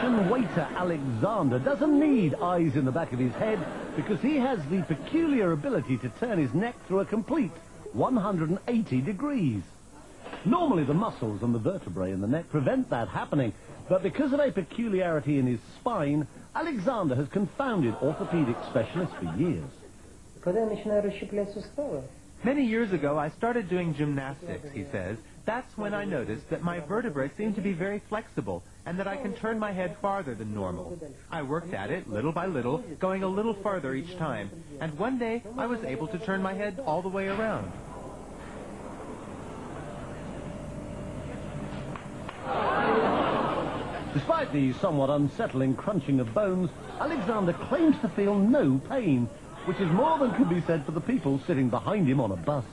Russian waiter Alexander doesn't need eyes in the back of his head because he has the peculiar ability to turn his neck through a complete 180 degrees. Normally the muscles and the vertebrae in the neck prevent that happening, but because of a peculiarity in his spine, Alexander has confounded orthopedic specialists for years. Many years ago, I started doing gymnastics, he says. That's when I noticed that my vertebrae seem to be very flexible and that I can turn my head farther than normal. I worked at it little by little, going a little farther each time, and one day I was able to turn my head all the way around. Despite the somewhat unsettling crunching of bones, Alexander claims to feel no pain, which is more than could be said for the people sitting behind him on a bus.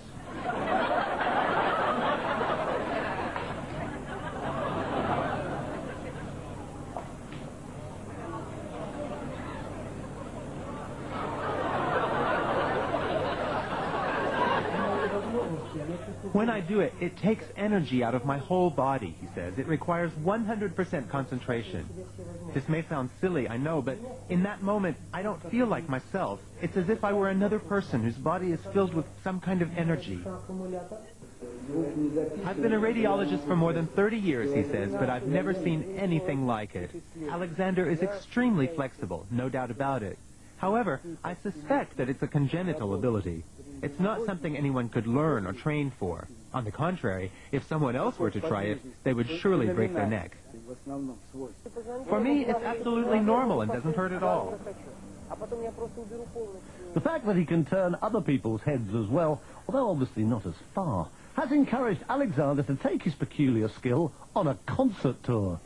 When I do it, it takes energy out of my whole body, he says. It requires 100% concentration. This may sound silly, I know, but in that moment, I don't feel like myself. It's as if I were another person whose body is filled with some kind of energy. I've been a radiologist for more than 30 years, he says, but I've never seen anything like it. Alexander is extremely flexible, no doubt about it. However, I suspect that it's a congenital ability. It's not something anyone could learn or train for. On the contrary, if someone else were to try it, they would surely break their neck. For me, it's absolutely normal and doesn't hurt at all. The fact that he can turn other people's heads as well, although obviously not as far, has encouraged Alexander to take his peculiar skill on a concert tour.